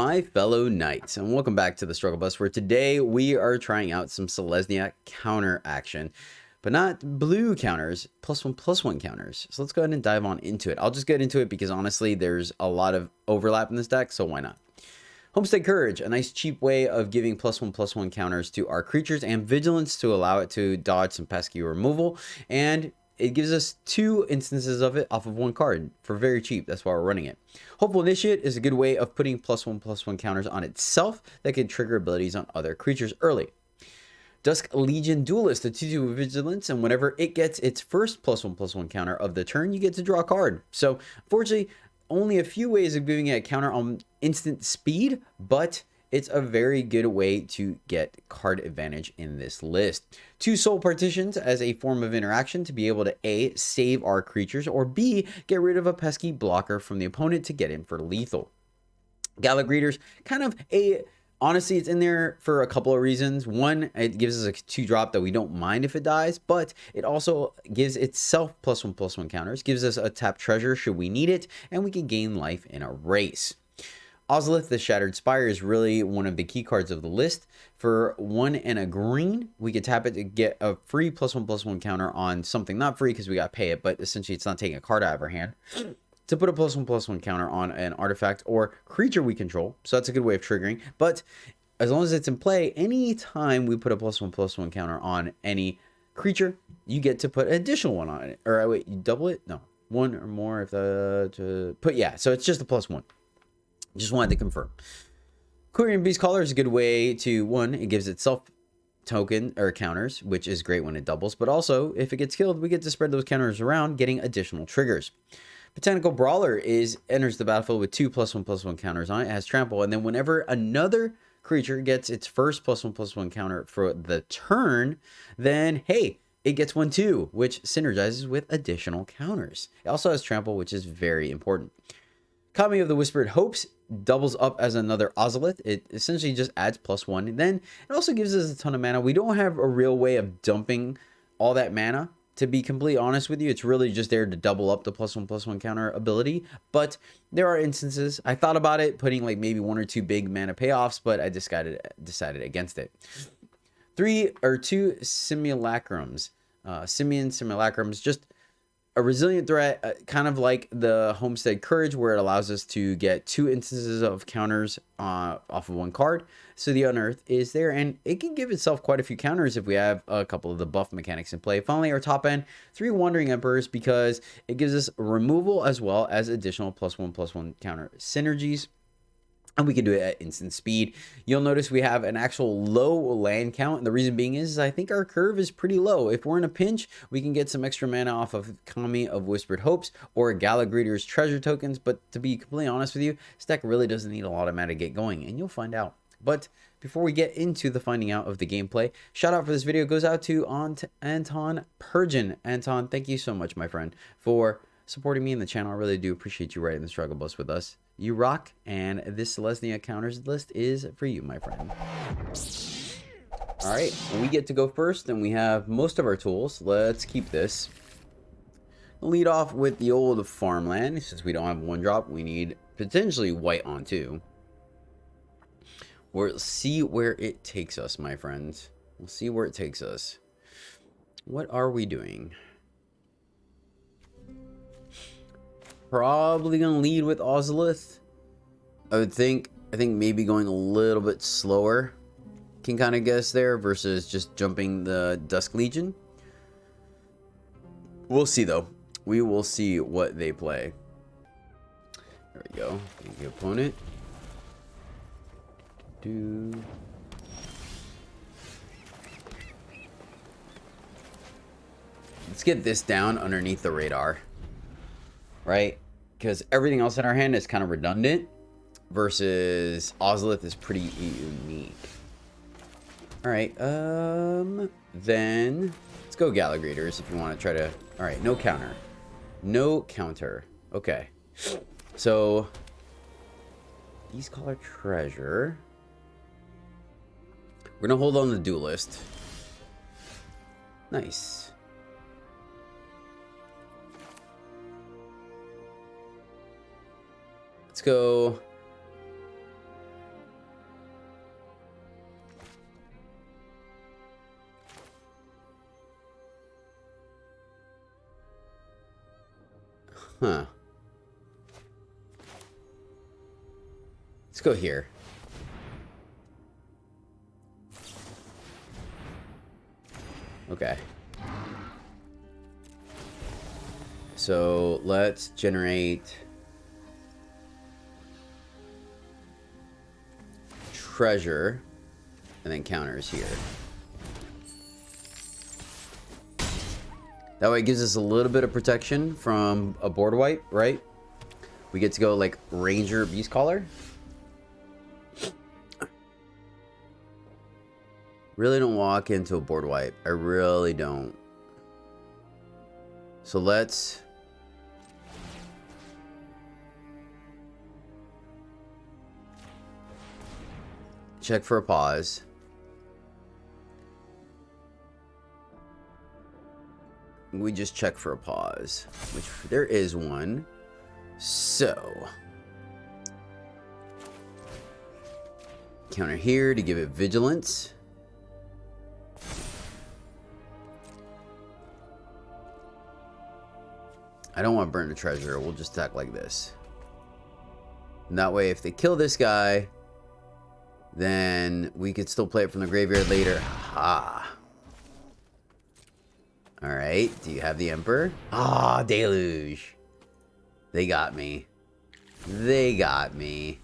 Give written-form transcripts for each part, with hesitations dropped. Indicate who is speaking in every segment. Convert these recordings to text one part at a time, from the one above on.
Speaker 1: my fellow knights, and welcome back to the Struggle Bus, where today we are trying out some Selesnya counter action, but not blue counters, +1/+1 counters. So let's go ahead and dive on into it. I'll just get into it because honestly, there's a lot of overlap in this deck, so why not? Homestead Courage, a nice cheap way of giving +1/+1 counters to our creatures, and Vigilance to allow it to dodge some pesky removal, and it gives us 2 instances of it off of 1 card for very cheap. That's why we're running it. Hopeful Initiate is a good way of putting +1/+1 counters on itself that can trigger abilities on other creatures early. Dusk Legion Duelist, a 2/2 with Vigilance, and whenever it gets its first +1/+1 counter of the turn, you get to draw a card. So, unfortunately, only a few ways of giving it a counter on instant speed, but it's a very good way to get card advantage in this list. 2 Soul Partitions as a form of interaction to be able to A, save our creatures, or B, get rid of a pesky blocker from the opponent to get in for lethal. Gala Greeters, kind of honestly, it's in there for a couple of reasons. One, it gives us a 2-drop that we don't mind if it dies, but it also gives itself +1/+1 counters, gives us a tap treasure should we need it, and we can gain life in a race. Ozolith, the Shattered Spire, is really one of the key cards of the list. For 1 and a green, we could tap it to get a free +1/+1 counter on something not free because we got to pay it, but essentially it's not taking a card out of our hand. To put a +1/+1 counter on an artifact or creature we control, so that's a good way of triggering. But as long as it's in play, any time we put a +1/+1 counter on any creature, you get to put an additional one on it. Or wait, you double it? No, 1 or more if yeah. So it's just a +1. Just wanted to confirm. Quirion Beast Caller is a good way to, 1, it gives itself token or counters, which is great when it doubles, but also if it gets killed, we get to spread those counters around, getting additional triggers. Botanical Brawler enters the battlefield with 2 +1/+1 counters on it. It has trample, and then whenever another creature gets its first +1/+1 counter for the turn, then hey, it gets 1 too, which synergizes with additional counters. It also has trample, which is very important. Kami of the Whispered Hopes doubles up as another Ozolith. It essentially just adds +1. And then it also gives us a ton of mana. We don't have a real way of dumping all that mana. To be completely honest with you, it's really just there to double up the +1/+1 counter ability. But there are instances, I thought about it, putting like maybe 1 or 2 big mana payoffs, but I decided against it. 2 Simulacrums. Simian Simulacrums, just a resilient threat, kind of like the Homestead Courage, where it allows us to get 2 instances of counters off of 1 card. So the Unearth is there, and it can give itself quite a few counters if we have a couple of the buff mechanics in play. Finally, our top end, 3 Wandering Emperors, because it gives us removal as well as additional +1/+1 counter synergies. And we can do it at instant speed. You'll notice we have an actual low land count. And the reason being is I think our curve is pretty low. If we're in a pinch, we can get some extra mana off of Kami of Whispered Hopes or Gala Greeter's treasure tokens. But to be completely honest with you, this deck really doesn't need a lot of mana to get going. And you'll find out. But before we get into the finding out of the gameplay, shout out for this video goes out to Anton Pergin. Anton, thank you so much, my friend, for supporting me in the channel. I really do appreciate you riding the struggle bus with us. You rock, and this Selesnya counters list is for you, my friend. All right, we get to go first, and we have most of our tools. Let's keep this. Lead off with the old farmland. Since we don't have 1-drop, we need potentially white on 2. We'll see where it takes us, my friends. We'll see where it takes us. What are we doing? Probably gonna lead with Ozolith. I think maybe going a little bit slower can kind of guess there versus just jumping the Dusk Legion. We'll see though. We will see what they play. There we go. The opponent. Let's get this down underneath the radar, right? Because everything else in our hand is kind of redundant versus Ozolith is pretty unique. All right, then let's go Gala Greeters if you want to try to. All right, no counter. No counter. Okay. So these color treasure. We're gonna hold on the Duelist. Nice. Let's go Huh. Let's go here. Okay. So let's generate treasure and then counters here. That way it gives us a little bit of protection from a board wipe, right? We get to go like Ranger Beast Caller. Really don't walk into a board wipe. I really don't. So let's check for a pause. We just check for a pause, which there is one. So counter here to give it vigilance. I don't want to burn the treasure. We'll just attack like this. And that way, if they kill this guy, then we could still play it from the graveyard later. Ha! Alright, do you have the Emperor? Ah, Deluge. They got me. They got me.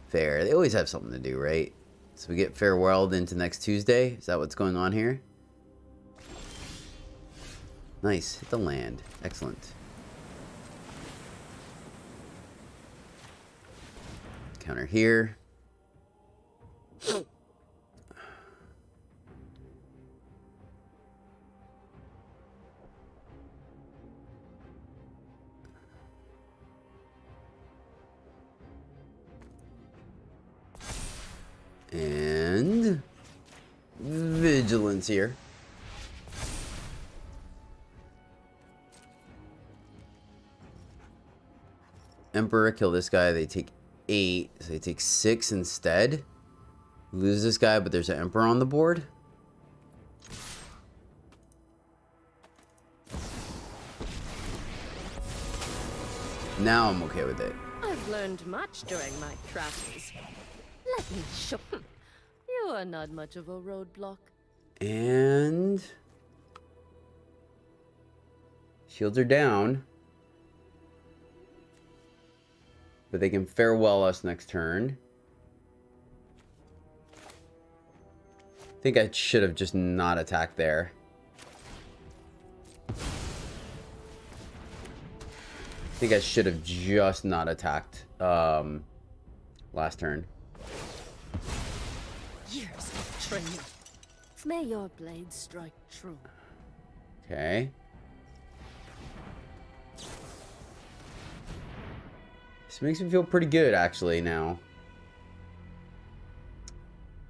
Speaker 1: Fair. They always have something to do, right? So we get farewelled into next Tuesday. Is that what's going on here? Nice. Hit the land. Excellent. Counter here. And vigilance here. Emperor, kill this guy. They take 8, so they take 6 instead. Lose this guy, but there's an Emperor on the board. Now I'm okay with it.
Speaker 2: I've learned much during my travels. Let me show. You are not much of a roadblock.
Speaker 1: And shields are down. But they can farewell us next turn. I think I should have just not attacked there. I think I should have just not attacked last turn.
Speaker 2: Years of training. May your blade strike true.
Speaker 1: Okay. This makes me feel pretty good, actually, now.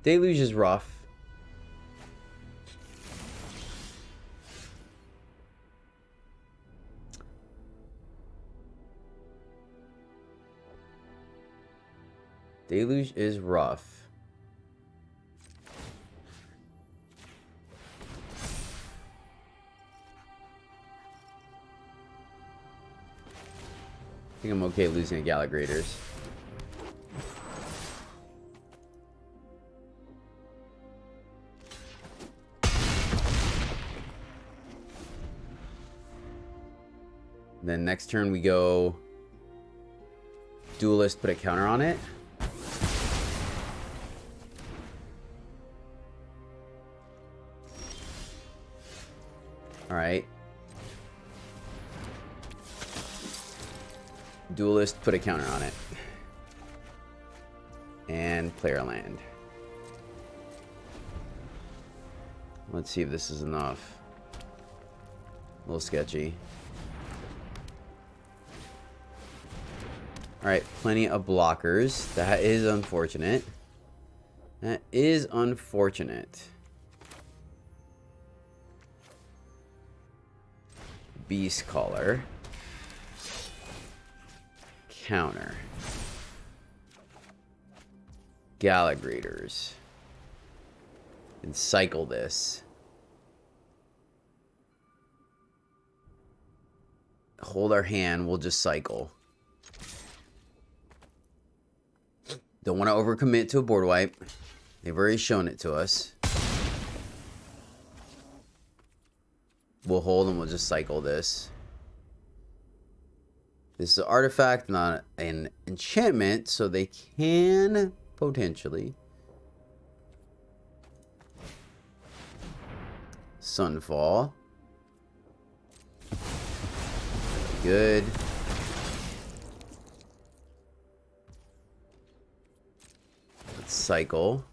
Speaker 1: Deluge is rough. Deluge is rough. I think I'm okay losing to Galligrators. Then next turn we go Duelist, put a counter on it. Alright. Duelist, put a counter on it. And player land. Let's see if this is enough. A little sketchy. Alright, plenty of blockers. That is unfortunate. That is unfortunate. Beast Caller. Counter. Galligrators. And cycle this. hold our hand. We'll just cycle. Don't want to overcommit to a board wipe. They've already shown it to us. We'll hold and we'll just cycle this. This is an artifact, not an enchantment, so they can potentially. Sunfall. Good. Let's cycle.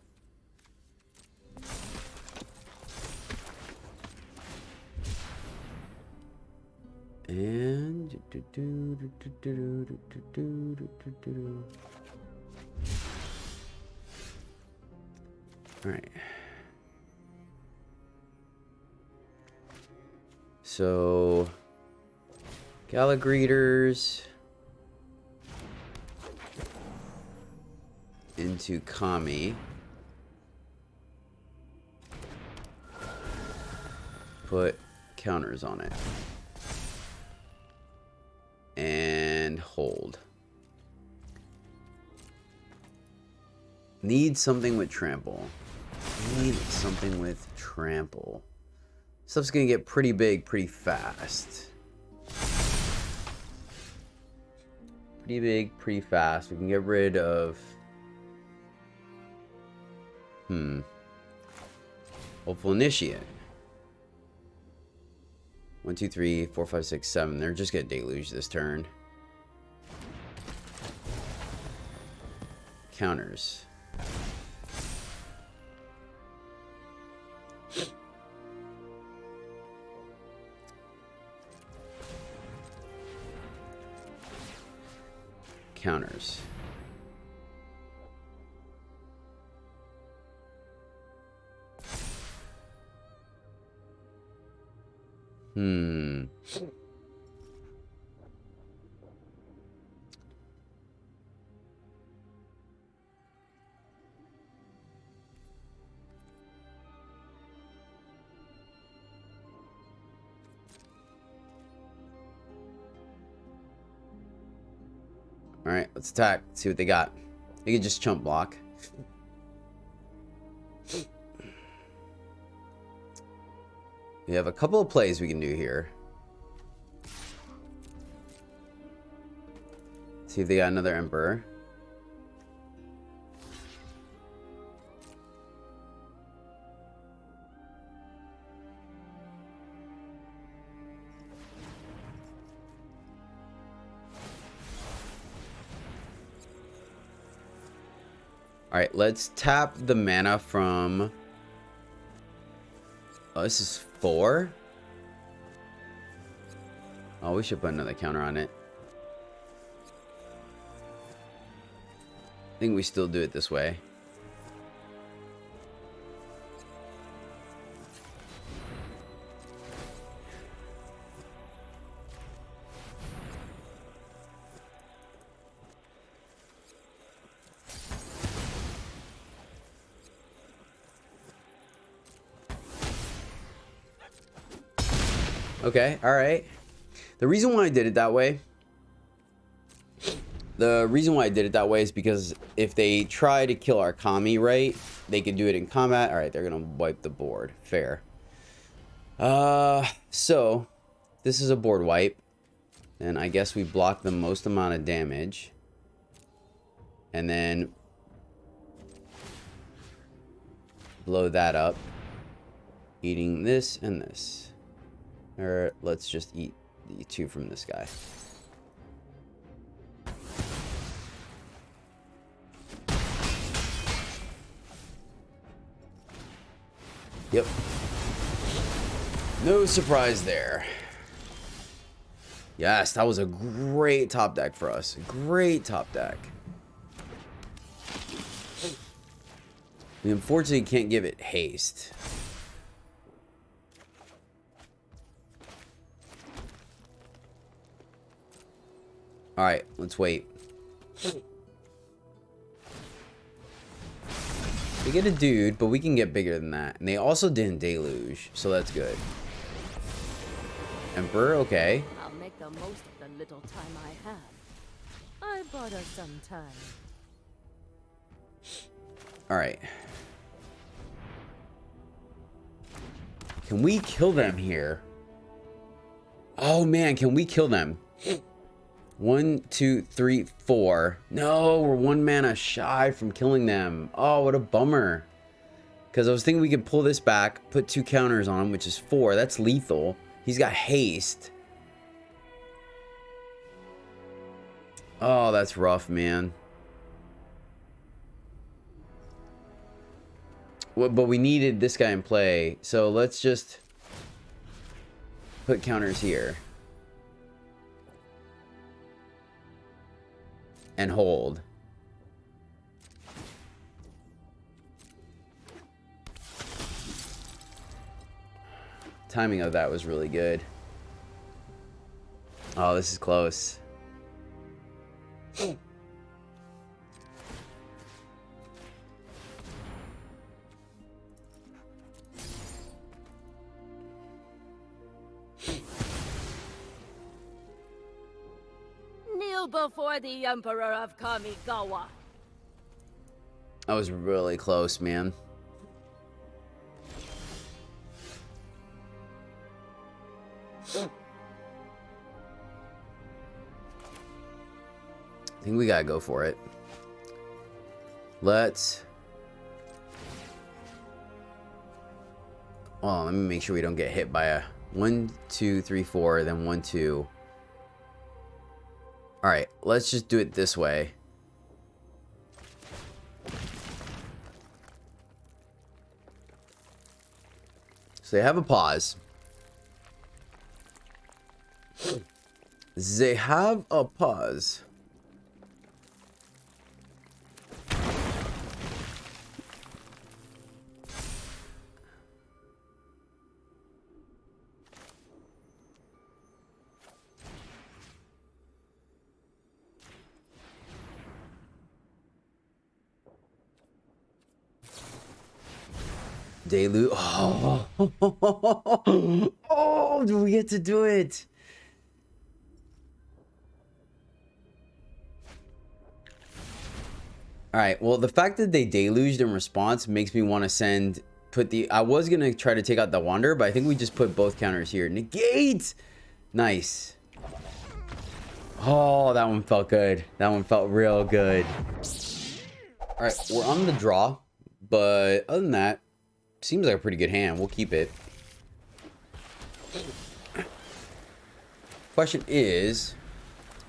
Speaker 1: And all right. So Galagreeters into Kami. Put counters on it. And hold. Need something with trample. Need something with trample. Stuff's gonna get pretty big pretty fast. Pretty big, pretty fast. We can get rid of... Hopeful Initiate. 1, 2, 3, 4, 5, 6, 7. They're just gonna deluge this turn. Counters. Counters. All right, let's attack. See what they got. They can just chump block. We have a couple of plays we can do here. See if they got another Emperor. All right, let's tap the mana from... Oh, this is 4? Oh, we should put another counter on it. I think we still do it this way. Okay, all right. The reason why I did it that way... is because if they try to kill our Kami, right, they can do it in combat. All right, they're going to wipe the board. Fair. So, this is a board wipe. And I guess we block the most amount of damage. And then... blow that up. Eating this and this. Or let's just eat the 2 from this guy. Yep. No surprise there. Yes, that was a great top deck for us. Great top deck. We unfortunately can't give it haste. Alright, let's wait. We get a dude, but we can get bigger than that. And they also didn't deluge, so that's good. Emperor, okay.
Speaker 2: I'll make the the most of the little time I have. I bought us some time.
Speaker 1: All right. Can we kill them here? Oh man, can we kill them? 1, 2, 3, 4. No, we're 1 mana shy from killing them. Oh, what a bummer. Because I was thinking we could pull this back, put 2 counters on him, which is 4. That's lethal. He's got haste. Oh, that's rough, man. Well, but we needed this guy in play, so let's just put counters here. And hold. Timing of that was really good. Oh, this is close.
Speaker 2: Kneel before the Emperor of Kamigawa.
Speaker 1: That was really close, man. I think we gotta go for it. Let's... Oh, let me make sure we don't get hit by a 1, 2, 3, 4, then 1, 2. Alright, let's just do it this way. So they have a pause. They have a pause. Deluge. Oh. Oh, do we get to do it? All right. Well, the fact that they deluged in response makes me want to send. I was gonna try to take out the Wanderer, but I think we just put both counters here. Negate. Nice. Oh, that one felt good. That one felt real good. All right, we're on the draw, but other than that. Seems like a pretty good hand. We'll keep it. Question is,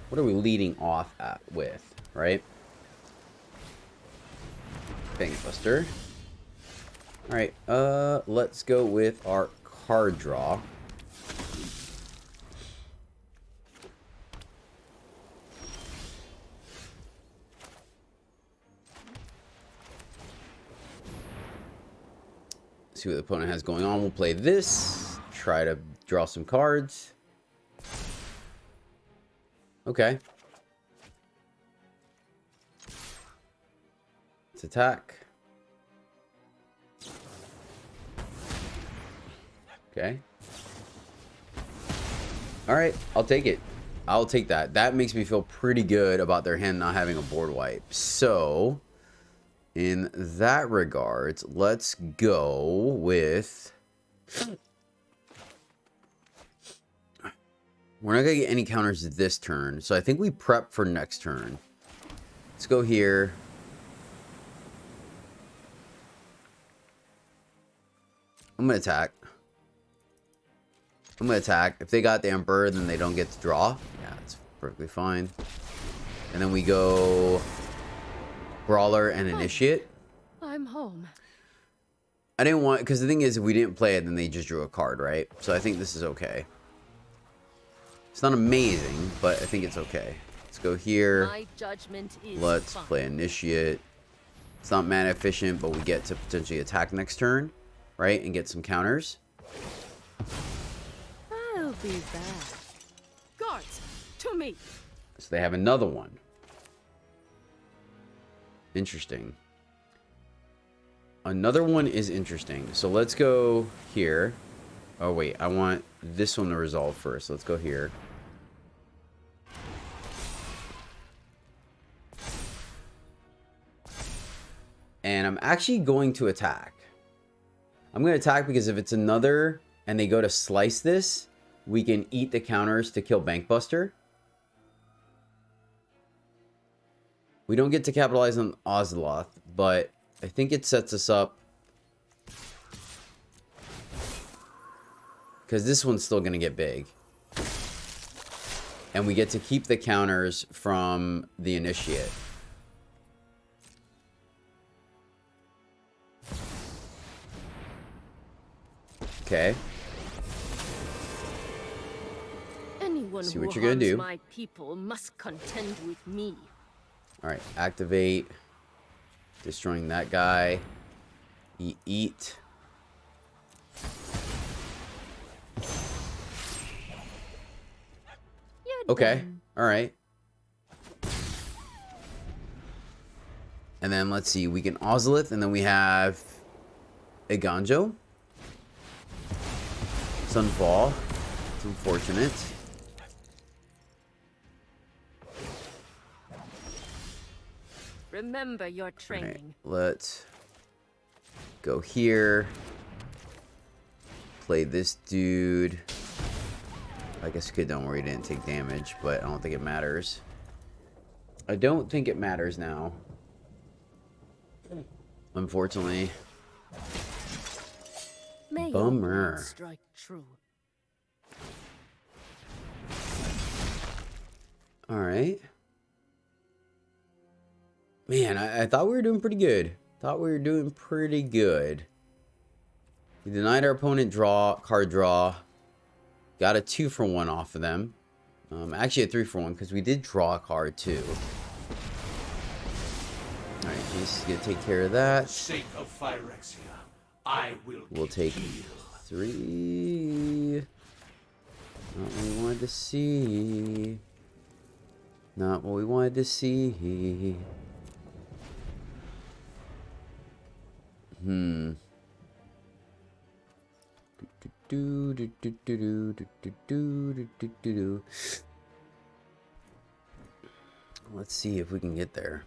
Speaker 1: what are we leading off at with, right? Bankbuster. All right, let's go with our card draw. See what the opponent has going on. We'll play this. Try to draw some cards. Okay. Let's attack. Okay. All right. I'll take it. I'll take that. That makes me feel pretty good about their hand not having a board wipe. So... in that regard, let's go with... We're not going to get any counters this turn, so I think we prep for next turn. Let's go here. I'm going to attack. I'm going to attack. If they got the Emperor, then they don't get to draw. Yeah, that's perfectly fine. And then we go... Brawler and Initiate.
Speaker 2: I'm home.
Speaker 1: I didn't want, because the thing is, if we didn't play it, then they just drew a card, right? So I think this is okay. It's not amazing, but I think it's okay. Let's go here.
Speaker 2: My judgment is
Speaker 1: Let's
Speaker 2: fine.
Speaker 1: play Initiate. It's not mana efficient, but we get to potentially attack next turn, right? And get some counters.
Speaker 2: I'll be back. Guards, to me.
Speaker 1: So they have another one. Interesting. Another one is interesting. So let's go here. Oh, wait. I want this one to resolve first. Let's go here. actually going to attack. I'm going to attack because if it's another and they go to slice this, we can eat the counters to kill Bankbuster. We don't get to capitalize on Oceloth, but I think it sets us up. Because this one's still going to get big. And we get to keep the counters from the Initiate. Okay.
Speaker 2: Anyone
Speaker 1: See
Speaker 2: who
Speaker 1: what you're gonna
Speaker 2: harms
Speaker 1: do.
Speaker 2: my people must contend with me.
Speaker 1: Alright, activate. Destroying that guy. Eat.
Speaker 2: You're
Speaker 1: Okay.
Speaker 2: done.
Speaker 1: Alright. And then let's see. We can Ozolith, and then we have a Ganjo. Sunfall. It's unfortunate.
Speaker 2: Remember your
Speaker 1: Alright,
Speaker 2: training.
Speaker 1: let's go here. Play this dude. I guess kid, don't worry, didn't take damage, but I don't think it matters. I don't think it matters now. Unfortunately.
Speaker 2: May your
Speaker 1: Bummer.
Speaker 2: words strike true.
Speaker 1: Alright. Man, I thought we were doing pretty good. We denied our opponent card draw. Got a 2-for-1 off of them. Actually a 3-for-1 because we did draw a card too. Alright, Jace is going to take care of that.
Speaker 3: For the sake of Phyrexia, I will
Speaker 1: We'll take
Speaker 3: heal.
Speaker 1: 3. Not what we wanted to see. Not what we wanted to see. Let's see if we can get there.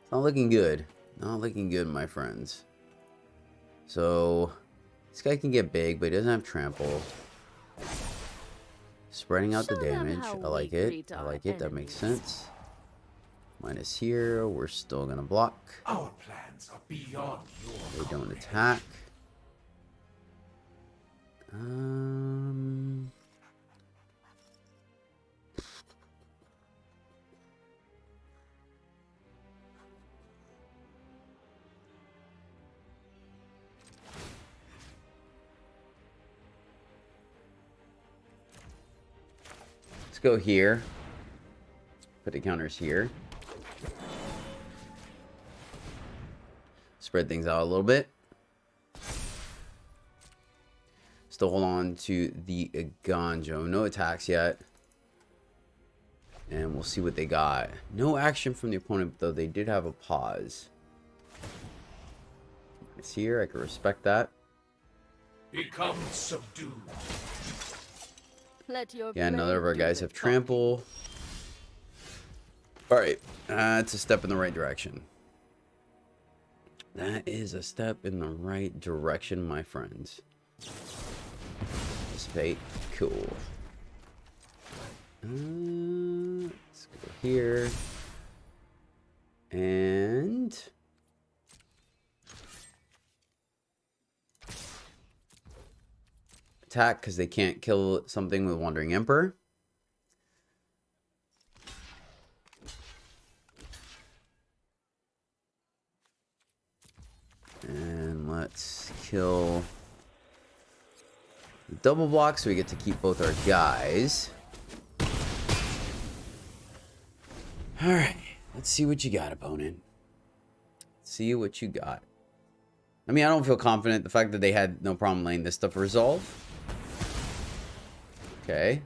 Speaker 1: It's not looking good. Not looking good, my friends. So, this guy can get big, but he doesn't have trample. Spreading out the
Speaker 2: Show them
Speaker 1: damage.
Speaker 2: how
Speaker 1: I like
Speaker 2: we
Speaker 1: it.
Speaker 2: greet
Speaker 1: I
Speaker 2: our
Speaker 1: like it. That makes
Speaker 2: enemies.
Speaker 1: sense. Minus here. We're still going to block.
Speaker 3: Our plans are beyond your
Speaker 1: They don't
Speaker 3: comprehend.
Speaker 1: attack. Let's go here. Put the counters here. Spread things out a little bit. Still hold on to the Ganjo. No attacks yet. And we'll see what they got. No action from the opponent, though they did have a pause. It's here. I can respect that.
Speaker 3: Become subdued.
Speaker 2: Let your
Speaker 1: Yeah, another of
Speaker 2: blade
Speaker 1: our
Speaker 2: do
Speaker 1: guys
Speaker 2: the
Speaker 1: have
Speaker 2: talking.
Speaker 1: trample. Alright. That's a step in the right direction. That is a step in the right direction, my friends. Dissipate. Cool. Let's go here. And... attack, because they can't kill something with Wandering Emperor. And let's kill the double block so we get to keep both our guys. Alright, let's see what you got, opponent. See what you got. I mean, I don't feel confident. The fact that they had no problem letting this stuff resolve. Okay.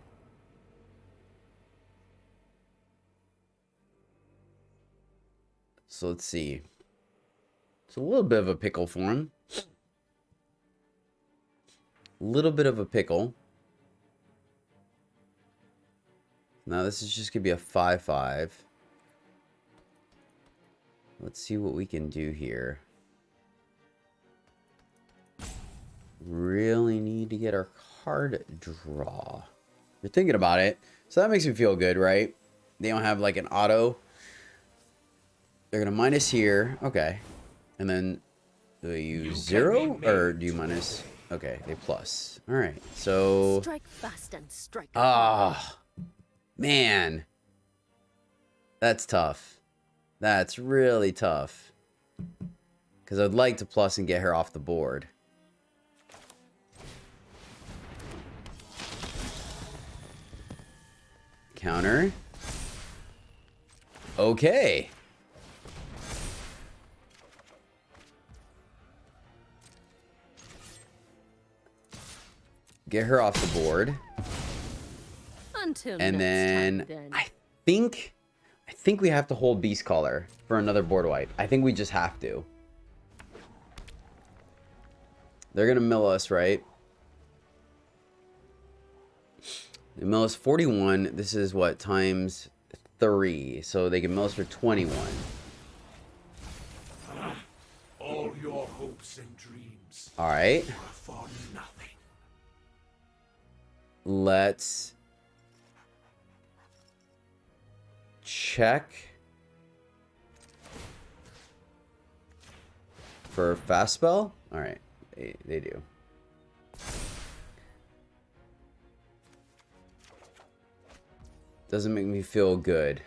Speaker 1: So let's see. It's a little bit of a pickle for him. A little bit of a pickle. Now this is just going to be a 5/5. Let's see what we can do here. really need to get our card draw. You're thinking about it. So that makes me feel good, right? They don't have like an auto. They're going to minus here. Okay. And then do you zero or do you minus? Okay, they plus. All right. So.
Speaker 2: Strike fast and strike.
Speaker 1: Ah, man. That's tough. That's really tough. Because I'd like to plus and get her off the board. Counter. Okay. Get her off the board.
Speaker 2: Until
Speaker 1: And
Speaker 2: next
Speaker 1: then,
Speaker 2: time, then.
Speaker 1: I think we have to hold Beast Caller for another board wipe. I think we just have to. They're gonna mill us, right? They mill us 41. This is what, times 3. So they can mill us for 21.
Speaker 3: All your hopes and dreams
Speaker 1: All right.
Speaker 3: are for nothing.
Speaker 1: Let's check for fast spell. All right, they do. Doesn't make me feel good.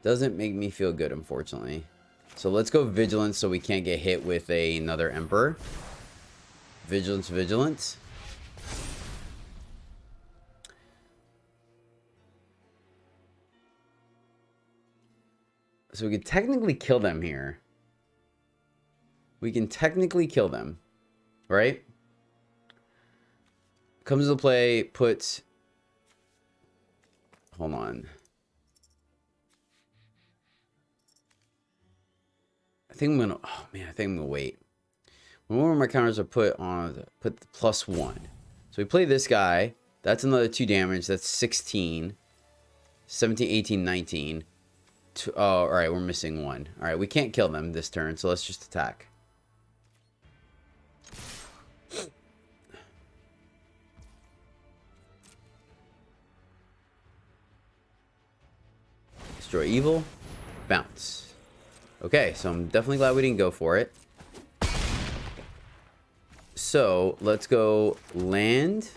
Speaker 1: Doesn't make me feel good, unfortunately. So let's go vigilance so we can't get hit with another emperor. Vigilance, vigilance. So we could technically kill them here. We can technically kill them, right? Comes into play, puts... Hold on. I think I'm gonna... Oh, man, I think I'm gonna wait. One of my counters are put on... Put the +1. So we play this guy. That's another 2 damage. That's 16. 17, 18, 19. Oh, alright, we're missing 1. Alright, we can't kill them this turn, so let's just attack. Destroy evil. Bounce. Okay, so I'm definitely glad we didn't go for it. So, let's go land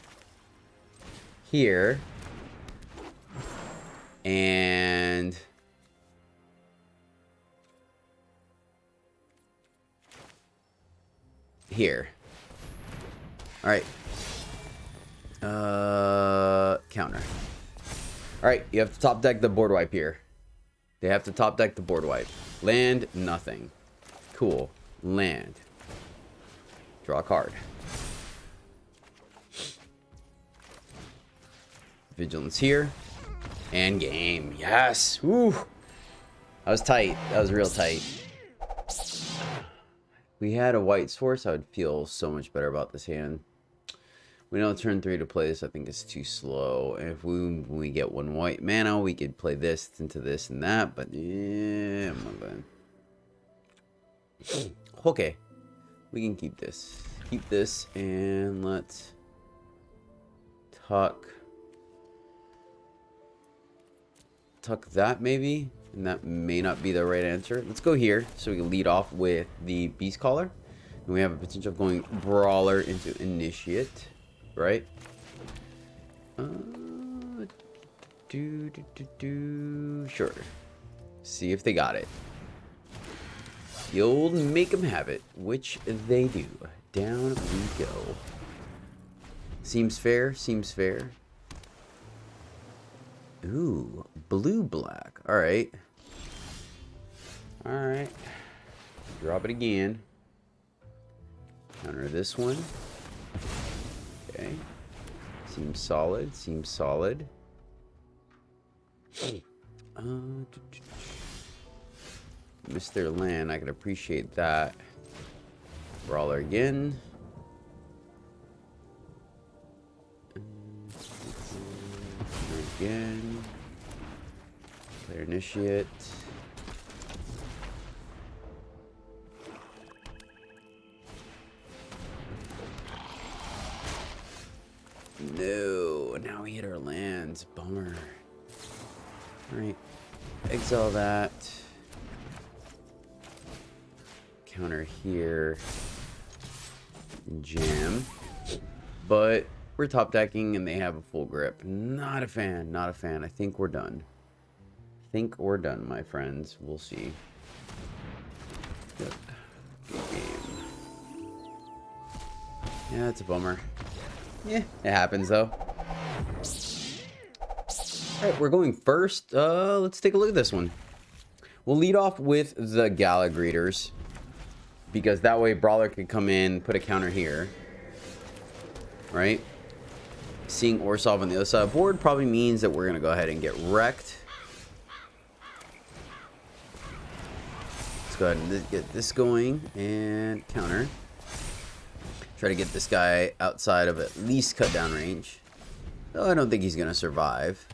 Speaker 1: here. And... here. All right. Counter. All right, you have to top deck the board wipe here. They have to top deck the board wipe. Land, nothing. Cool. Land. Draw a card. Vigilance here. And game. Yes. Woo. That was tight. That was real tight. We had a white source, I would feel so much better about this hand. We know turn 3 to play this, I think it's too slow. And if we get 1 white mana, we could play this into this and that, but yeah, I'm not going. Okay, we can keep this. Keep this, and let's tuck that maybe. And that may not be the right answer. Let's go here so we can lead off with the Beast Caller. And we have a potential of going Brawler into Initiate, right? Sure. See if they got it. The old make 'em have it, which they do. Down we go. Seems fair, seems fair. Ooh, blue-black. Alright. Alright. Drop it again. Counter this one. Okay. Seems solid, seems solid. Missed their land. I can appreciate that. Brawler again. Again. Player initiate. No, now we hit our lands. Bummer. Alright. Exile that. Counter here. Jam. But we're top decking and they have a full grip. Not a fan. Not a fan. I think we're done. I think we're done, my friends. We'll see. Good game. Yeah, it's a bummer. Yeah, it happens though. Alright, we're going first. Let's take a look at this one. We'll lead off with the Gala Greeters, because that way Brawler can come in, put a counter here. Right? Seeing Orsov on the other side of the board probably means that we're going to go ahead and get wrecked. Let's go ahead and get this going and counter. Try to get this guy outside of at least cut down range. Though I don't think he's going to survive.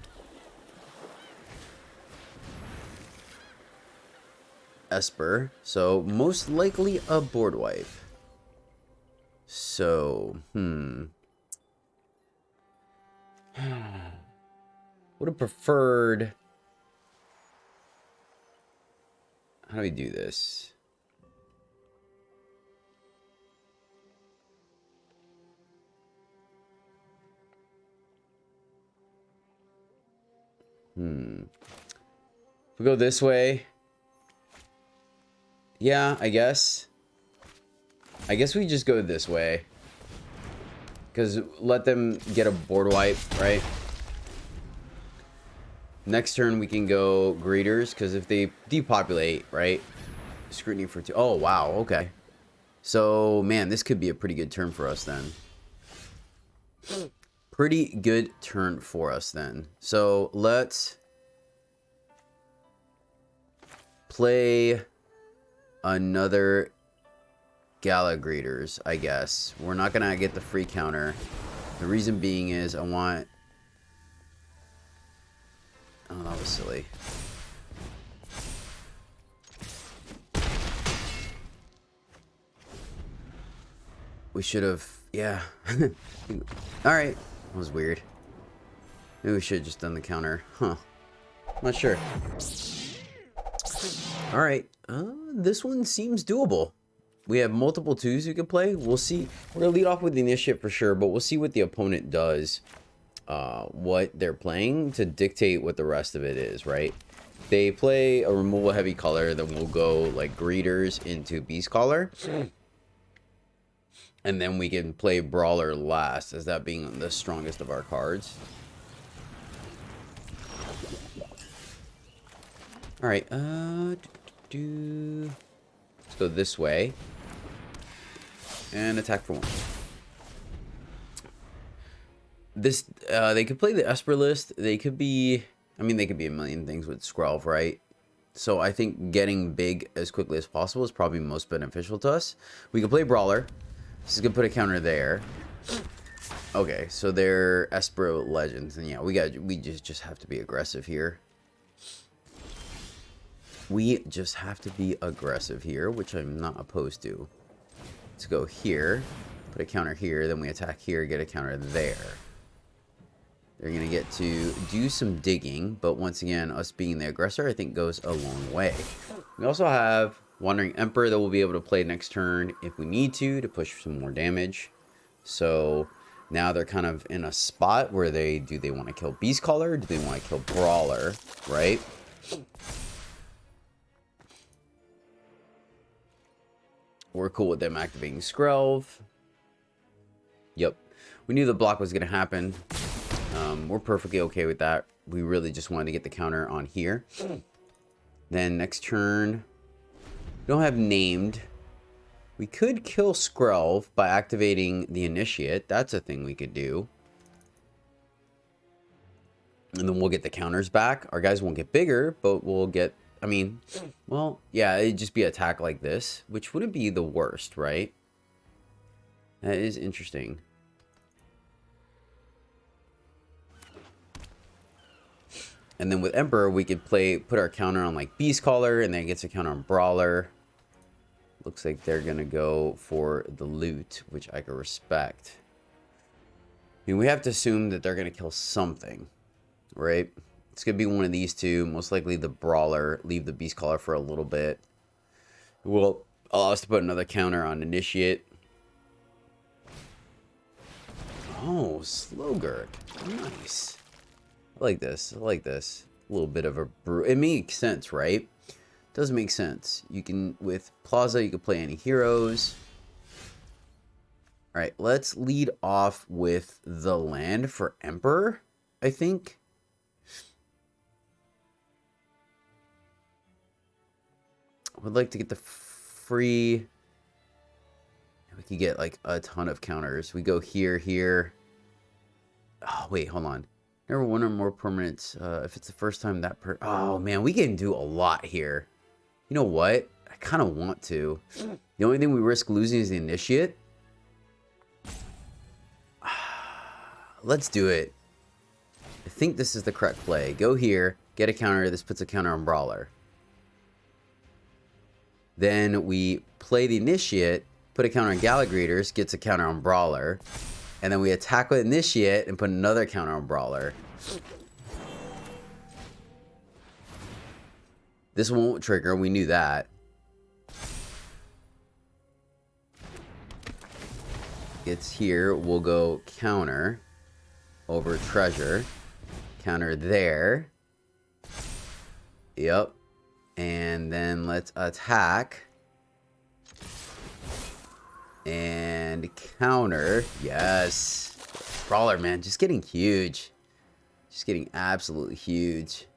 Speaker 1: Esper. So most likely a board wipe. So, would have preferred. How do we do this? If we go this way. Yeah, I guess we just go this way. Because let them get a board wipe, right? Next turn we can go Greeters, because if they depopulate, right? Scrutiny for 2. Oh, wow, okay. So, man, this could be a pretty good turn for us then. Pretty good turn for us then. So, let's play another Gala Greeters, I guess. We're not gonna get the free counter. The reason being is I want... Oh, that was silly. We should have... Yeah. Alright. That was weird. Maybe we should have just done the counter. Huh. Not sure. Alright. This one seems doable. We have multiple 2s we can play. We'll see. We're going to lead off with the initiative for sure, but we'll see what the opponent does. What they're playing to dictate what the rest of it is, right? They play a removal heavy color, then we'll go like Greeters into Beast Collar. And then we can play Brawler last, as that being the strongest of our cards. Alright, let's go this way. And attack for 1. This, they could play the Esper list. They could be, I mean, they could be a million things with Skrelv, right? So I think getting big as quickly as possible is probably most beneficial to us. We can play Brawler. This is gonna put a counter there. Okay, so they're Esper Legends, and yeah, we just have to be aggressive here. We just have to be aggressive here, which I'm not opposed to. Let's go here, put a counter here, then we attack here, get a counter there. They're going to get to do some digging, but once again, us being the aggressor, I think goes a long way. We also have Wandering Emperor that we'll be able to play next turn if we need to push some more damage. So now they're kind of in a spot where they want to kill Beast Caller, or do they want to kill Brawler, right? We're cool with them activating Skrelv. Yep. We knew the block was going to happen. We're perfectly okay with that. We really just wanted to get the counter on here. Then next turn, we don't have named. We could kill Skrelv by activating the Initiate. That's a thing we could do. And then we'll get the counters back. Our guys won't get bigger, but we'll get... I mean, well, yeah, it'd just be attack like this, which wouldn't be the worst, right? That is interesting. And then with Emperor, we could put our counter on like Beast Caller, and then it gets a counter on Brawler. Looks like they're gonna go for the loot, which I can respect. I mean, we have to assume that they're going to kill something, right? It's going to be one of these two, most likely the Brawler, leave the Beast Caller for a little bit. It will allow us to put another counter on Initiate. Oh, Slogurk. Nice. I like this. I like this. A little bit of a brew. It makes sense, right? It does make sense. You can, with Plaza, you can play any heroes. All right, let's lead off with the land for Emperor, I think. I would like to get the free... We could get like a ton of counters. We go here, here. Oh, wait, hold on. Never one or more permanents. If it's the first time that oh, man, we can do a lot here. You know what? I kind of want to. The only thing we risk losing is the Initiate. Let's do it. I think this is the correct play. Go here, get a counter. This puts a counter on Brawler. Then we play the Initiate, put a counter on Gallagrators, gets a counter on Brawler. And then we attack with Initiate and put another counter on Brawler. This won't trigger, we knew that. It's here, we'll go counter over treasure. Counter there. Yep. And then let's attack. And counter. Yes. Brawler, man. Just getting huge. Just getting absolutely huge.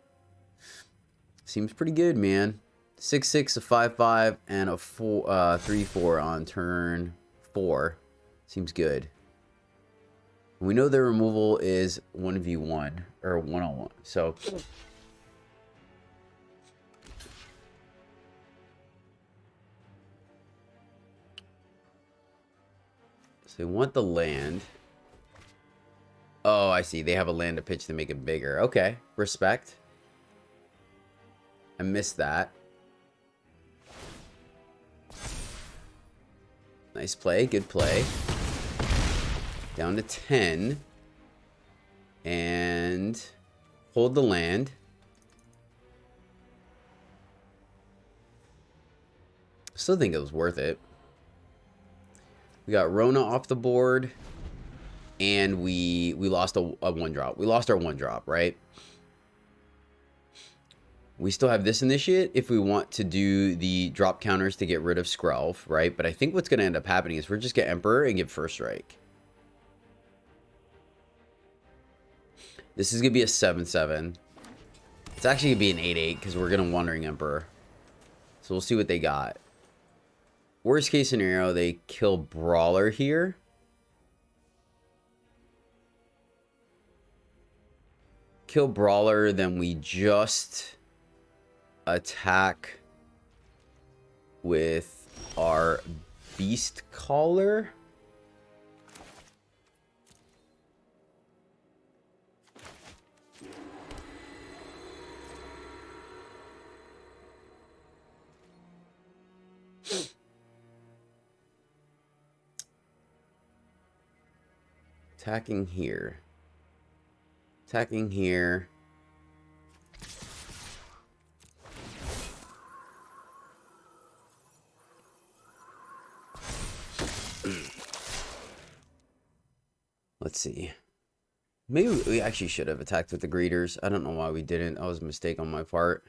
Speaker 1: Seems pretty good, man. 6/6, a 5/5, and a 3/4 on turn 4. Seems good. We know their removal is 1v1 or 1-on-1. So they want the land. Oh, I see. They have a land to pitch to make it bigger. Okay. Respect. I missed that. Nice play. Good play. Down to 10. And hold the land. Still think it was worth it. We got Rona off the board. And we lost a 1-drop. We lost our 1-drop, right? We still have this Initiate if we want to do the drop counters to get rid of Skrelv, right? But I think what's going to end up happening is we're just get Emperor and get First Strike. This is going to be a 7/7. It's actually going to be an 8/8 because we're going to Wandering Emperor. So we'll see what they got. Worst case scenario, they kill Brawler here. Kill Brawler, then we just attack with our Beast Caller. Attacking here. Attacking here. Let's see. Maybe we actually should have attacked with the greeters. I don't know why we didn't. That was a mistake on my part.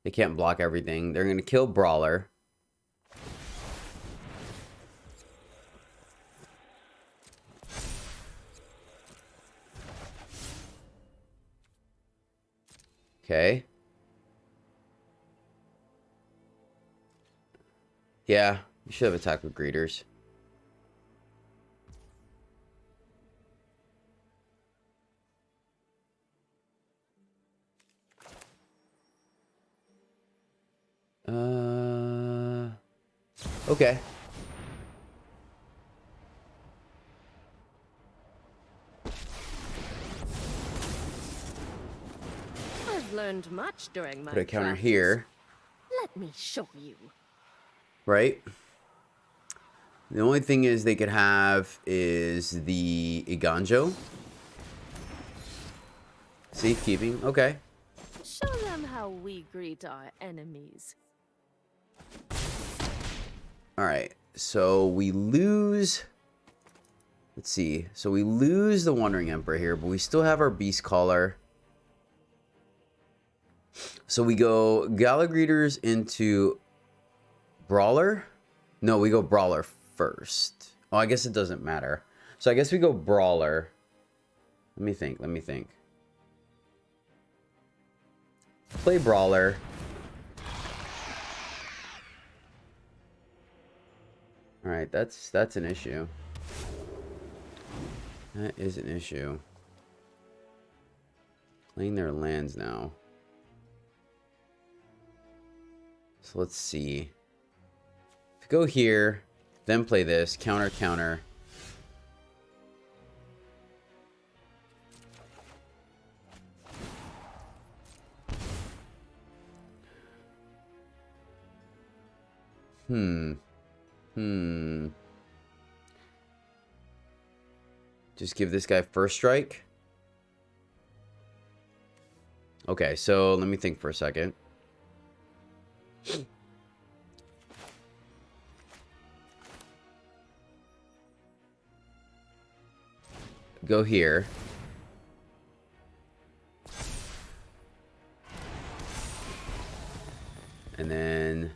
Speaker 1: They can't block everything. They're going to kill Brawler. Okay. Yeah, we should have attacked with greeters. Okay.
Speaker 2: I've learned much during my
Speaker 1: Put a counter
Speaker 2: travels.
Speaker 1: here.
Speaker 2: Let me show you.
Speaker 1: Right? The only thing is they could have is the Iganjo. Safekeeping, okay.
Speaker 2: Show them how we greet our enemies.
Speaker 1: Alright, so we lose... Let's see. So we lose the Wandering Emperor here, but we still have our Beast Caller. So we go Galagreeters into Brawler? No, we go Brawler first. Oh, I guess it doesn't matter. So I guess we go Brawler. Let me think. Play Brawler. Alright, that's an issue. That is an issue. Playing their lands now. So let's see. If we go here, then play this, counter, counter. Just give this guy first strike. Okay, so let me think for a second. Go here. And then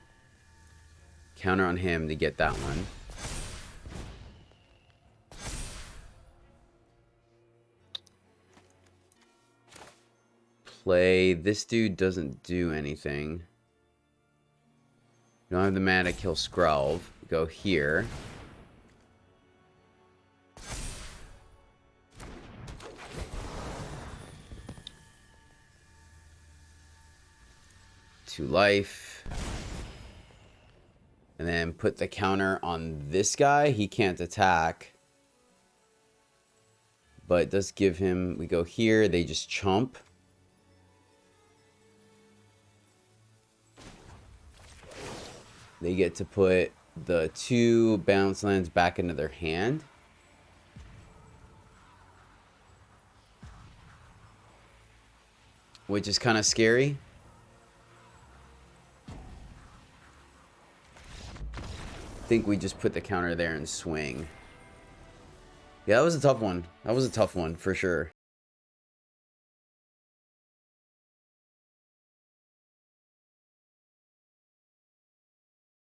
Speaker 1: counter on him to get that one. Play. This dude doesn't do anything. You don't have the mana to kill Skrelv. Go here. To life. And then put the counter on this guy. He can't attack. But it does give him... We go here. They just chump. They get to put the 2 balance lands back into their hand. Which is kind of scary. I think we just put the counter there and swing. Yeah, that was a tough one. That was a tough one for sure.